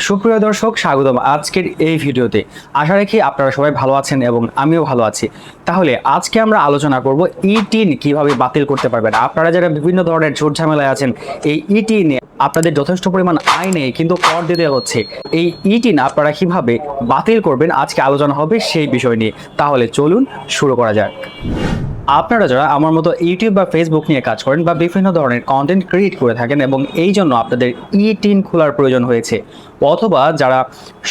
সুপ্রিয় দর্শক, স্বাগতম আজকের এই ভিডিওতে। আশা রাখি আপনারা সবাই ভালো আছেন এবং আমিও ভালো আছি। তাহলে আজকে আমরা আলোচনা করব ই-টিন কিভাবে বাতিল করতে পারবেন। আপনারা যারা বিভিন্ন ধরনের ঝুট ঝামেলায় আছেন, এই ই-টিনে আপনাদের যথেষ্ট পরিমাণ আয় নেই কিন্তু কর দিতে হচ্ছে, এই ই-টিন আপনারা কিভাবে বাতিল করবেন আজকে আলোচনা হবে সেই বিষয় নিয়ে। তাহলে চলুন শুরু করা যাক। আপনারা যারা আমার মতো ইউটিউব বা ফেসবুক নিয়ে কাজ করেন বা বিভিন্ন ধরনের কন্টেন্ট ক্রিয়েট করে থাকেন এবং এই জন্য আপনাদের ই-টিন খোলার প্রয়োজন হয়েছে, অথবা যারা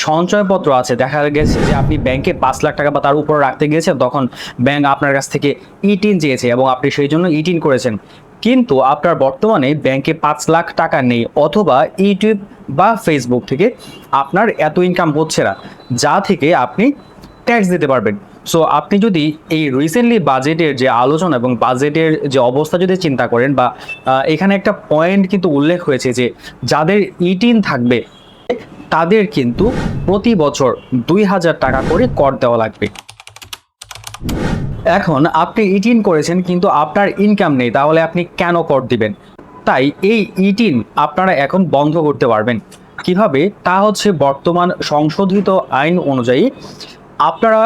সঞ্চয়পত্র আছে, দেখা গেছে যে আপনি ব্যাংকে 5 লাখ টাকা বা তার উপর রাখতে গিয়েছেন, তখন ব্যাংক আপনার কাছ থেকে ই-টিন চেয়েছে এবং আপনি সেই জন্য ই-টিন করেছেন, কিন্তু আপনার বর্তমানে ব্যাংকে 5 লাখ টাকা নেই, অথবা ইউটিউব বা ফেসবুক থেকে আপনার এত ইনকাম হচ্ছে না যা থেকে আপনি ট্যাক্স দিতে পারবেন। সো আপনি যদি এই রিসেন্টলি বাজেটের যে আলোচনা এবং বাজেটের যে অবস্থা যদি চিন্তা করেন, বা এখানে একটা পয়েন্ট কিন্তু উল্লেখ হয়েছে যে যাদের ই-টিন থাকবে তাদের কিন্তু প্রতি বছর 2000 টাকা করে কর দেওয়া লাগবে। এখন আপনি ই-টিন করেছেন কিন্তু আপনার ইনকাম নেই, তাহলে আপনি কেন কর দিবেন? তাই এই ই-টিন আপনারা এখন বন্ধ করতে পারবেন। কিভাবে? তা হচ্ছে বর্তমান সংশোধিত আইন অনুযায়ী আপনারা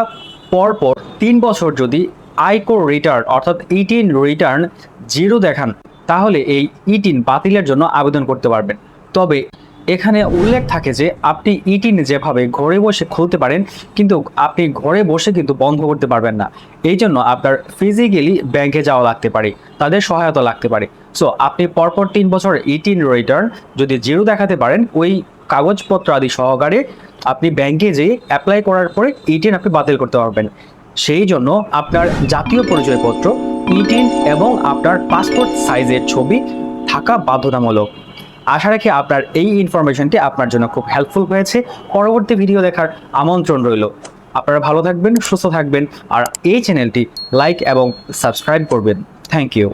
পরপর 3 বছর যদি আয়কর রিটার্ন অর্থাৎ ই-টিন রিটার্ন 0 দেখান, তাহলে এই ই-টিন বাতিলের জন্য আবেদন করতে পারবেন। তবে এখানে উল্লেখ থাকে যে আপনি ই-টিন যেভাবে ঘরে বসে খুলতে পারেন, কিন্তু আপনি ঘরে বসে কিন্তু বন্ধ করতে পারবেন না। এই জন্য আপনার ফিজিক্যালি ব্যাংকে যাওয়া লাগতে পারে, তাদের সহায়তা লাগতে পারে। সো আপনি পরপর 3 বছর ই-টিন রিটার্ন যদি 0 দেখাতে পারেন, ওই কাগজপত্র আদি সহকারে আপনি ব্যাংকে যেয়ে অ্যাপ্লাই করার পরে ই-টিন আপনি বাতিল করতে পারবেন। সেই জন্য আপনার জাতীয় পরিচয়পত্র, ই-টিন এবং আপনার পাসপোর্ট সাইজের ছবি থাকা বাধ্যতামূলক। আশা রাখি আপনার এই ইনফরমেশনটি আপনার জন্য খুব হেল্পফুল হয়েছে। পরবর্তী ভিডিও দেখার আমন্ত্রণ রইল। আপনারা ভালো থাকবেন, সুস্থ থাকবেন, আর এই চ্যানেলটি লাইক এবং সাবস্ক্রাইব করবেন। Thank you.